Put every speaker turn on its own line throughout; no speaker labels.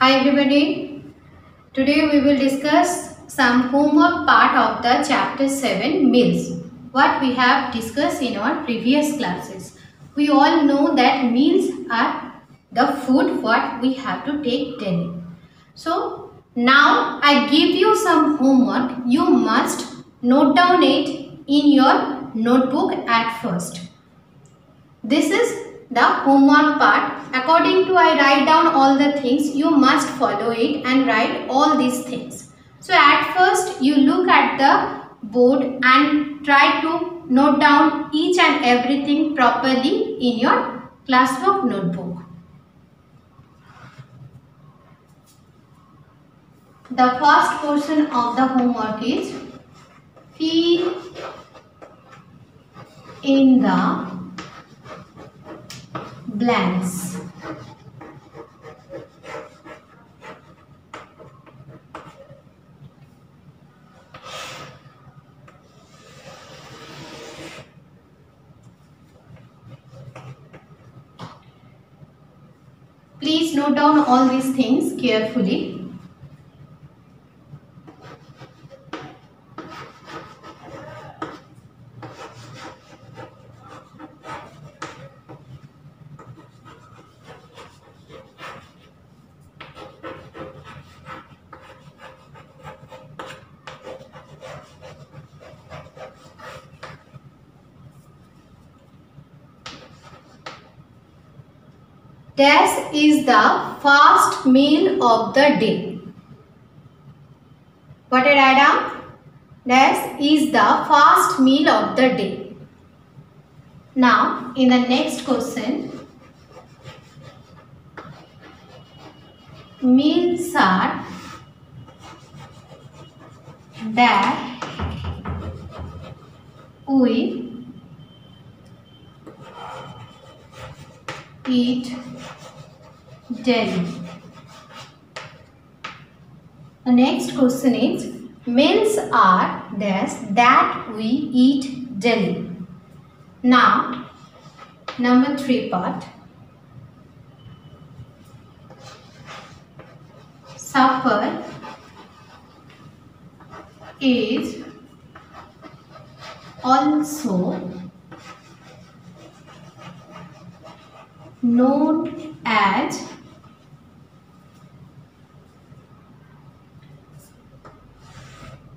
Hi everybody. Today we will discuss some homework part of the chapter 7 meals. What we have discussed in our previous classes. We all know that meals are the food what we have to take daily. So now I give you some homework. You must note down it in your notebook at first. This is the homework part. According to I write down all the things, you must follow it and write all these things. So at first you look at the board and try to note down each and everything properly in your classwork notebook. The first portion of the homework is fill in the blanks. Please note down all these things carefully. Dash is the first meal of the day. What did I down? Dash is the first meal of the day. Now, in the next question, meals are that we eat daily. The next question is meals are dash that we eat daily. Now, number 3 part. Supper is also known as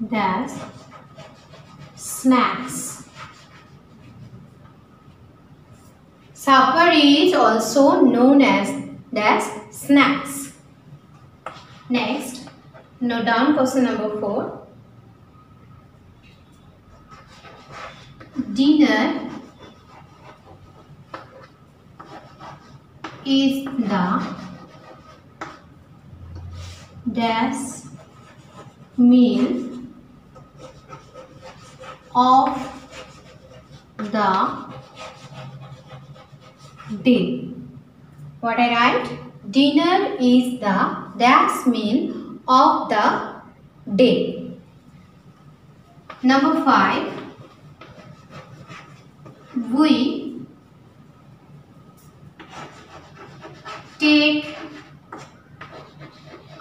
dash snacks. Supper is also known as dash snacks. Next, note down question number 4. Dinner is the dash meal of the day. What I write? Dinner is the dash meal of the day. Number 5. We take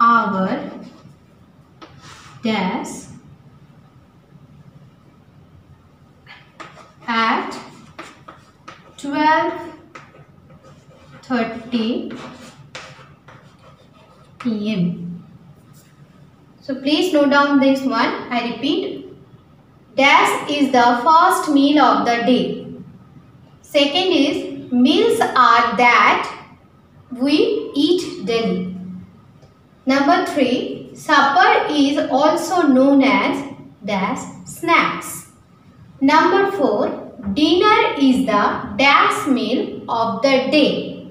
our dash at 12:30 p.m. So please note down this one. I repeat, dash is the first meal of the day. Second is meals are that we eat daily. Number 3, supper is also known as dash snacks. Number 4, dinner is the dash meal of the day.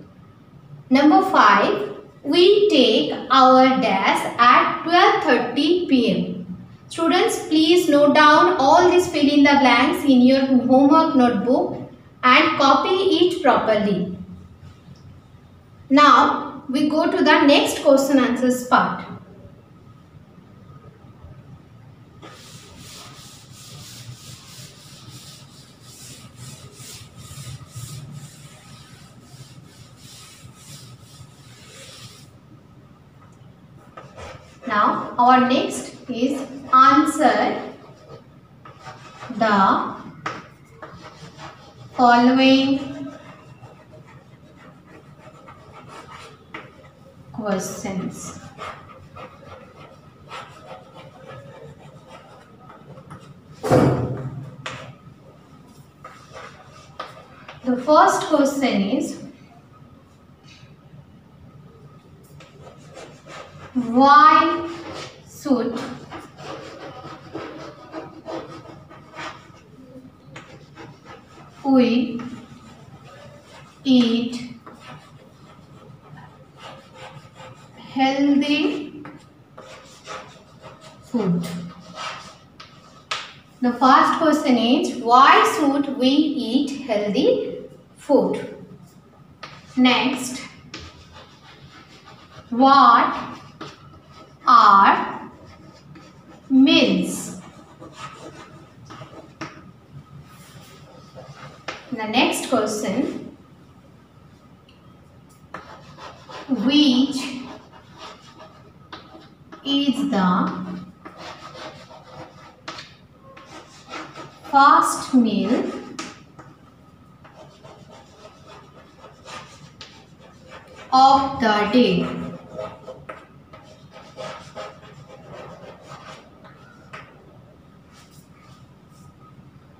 Number 5, we take our dash at 12:30 p.m. Students, please note down all these fill in the blanks in your homework notebook and copy it properly. Now, we go to the next question answers part. our next is answer the following questions. The first question is, why should we eat healthy food? The first question is, why should we eat healthy food? Next, what are meals? The next question, which is the first meal of the day?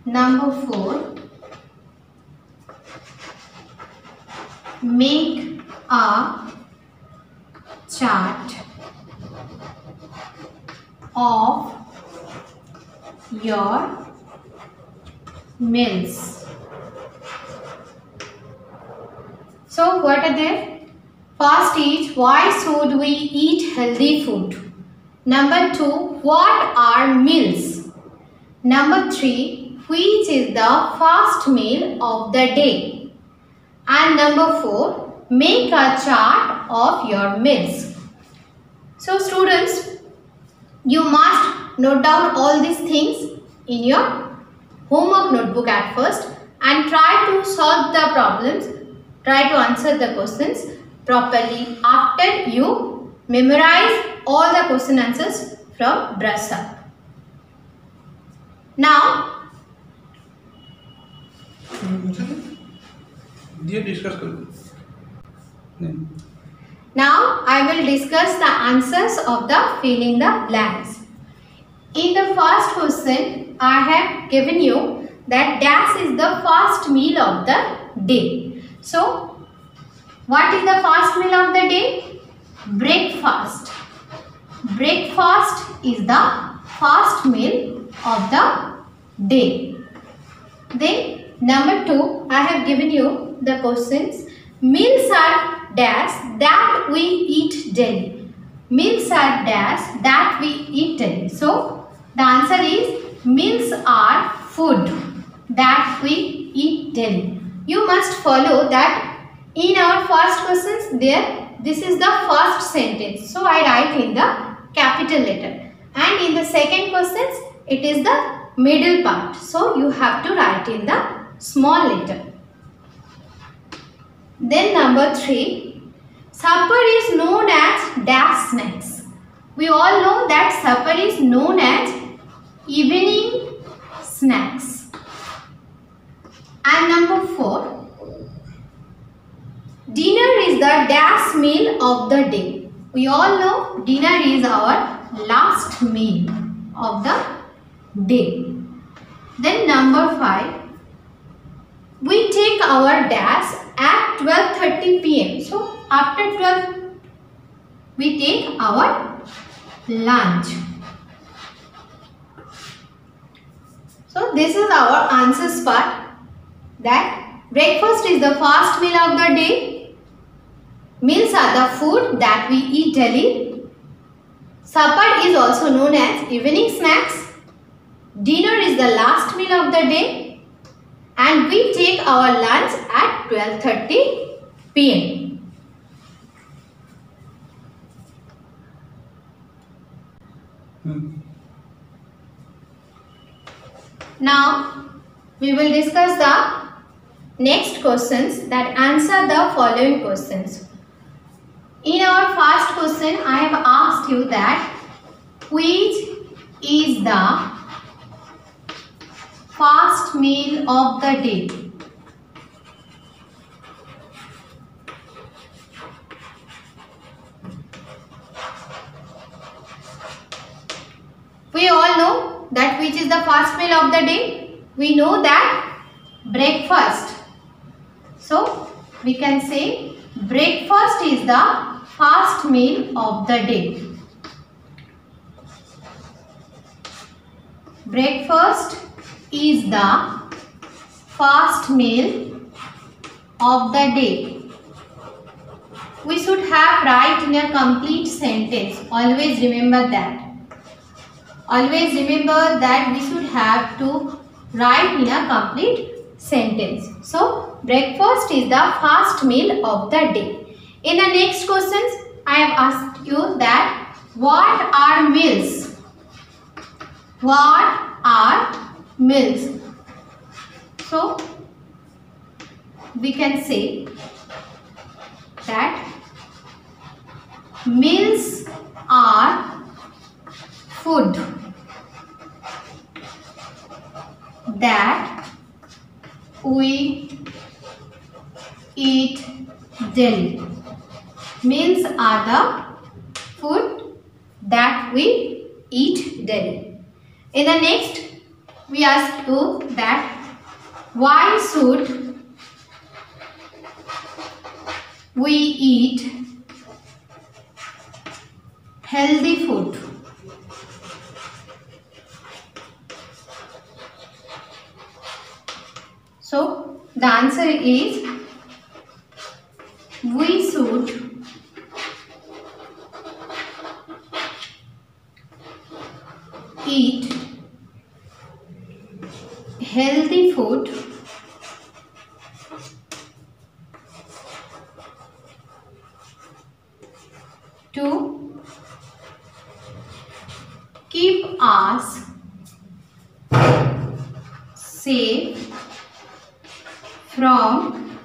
Number 4, make a chart of your meals. So what are they? First is, why should we eat healthy food? Number 2, what are meals? Number 3, which is the first meal of the day? And number 4, make a chart of your meals. So students, you must note down all these things in your homework notebook at first and try to solve the problems, try to answer the questions properly after you memorize all the question answers from Brush Up. Now, now I will discuss the answers of the fill in the blanks. In the first question, I have given you that dash is the first meal of the day. So, what is the first meal of the day? Breakfast. Breakfast is the first meal of the day. Then number 2, I have given you the questions. Meals are dash that we eat daily. Meals are dash that we eat daily. So, the answer is meals are food that we eat daily. You must follow that in our first questions there, this is the first sentence. So, I write in the capital letter. And in the second questions, it is the middle part. So, you have to write in the small letter. Then number 3, supper is known as dash snacks. We all know that supper is known as evening snacks. And number 4, dinner is the dash meal of the day. We all know dinner is our last meal of the day. Then number 5, we take our dash at 12:30 p.m. So after 12, we take our lunch. So this is our answers part, that breakfast is the first meal of the day. Meals are the food that we eat daily. Supper is also known as evening snacks. Dinner is the last meal of the day. And we take our lunch at 12:30 p.m. Now, we will discuss the next questions that answer the following questions. In our first question, I have asked you that Which is the first meal of the day? We all know that which is the first meal of the day. We know that breakfast. So we can say breakfast is the first meal of the day. Breakfast is the first meal of the day. We should have write in a complete sentence. Always remember that. Always remember that we should have to write in a complete sentence. So, breakfast is the first meal of the day. In the next questions, I have asked you that what are meals? What are meals? So, we can say that meals are food that we eat daily. Meals are the food that we eat daily. In the next, we ask you that why should we eat healthy food? So, the answer is we should eat healthy food to keep us safe from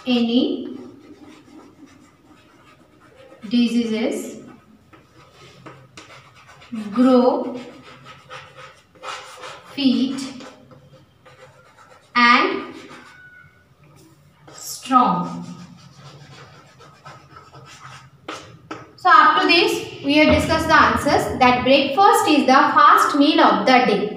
any diseases, grow, fit and strong. So after this, we have discussed the answers that breakfast is the first meal of the day.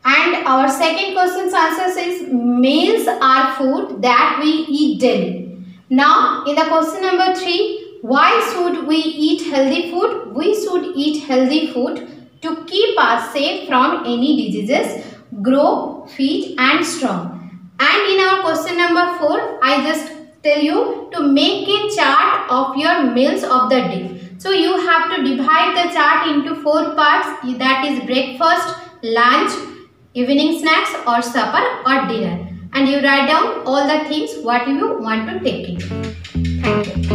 And our second question's answer is meals are food that we eat daily. Now in the question number 3, why should we eat healthy food? We should eat healthy food to keep us safe from any diseases, grow, fit and strong. And in our question number 4, I just tell you to make a chart of your meals of the day. So you have to divide the chart into 4 parts, that is breakfast, lunch, evening snacks or supper or dinner, and you write down all the things what you want to take in. Thank you.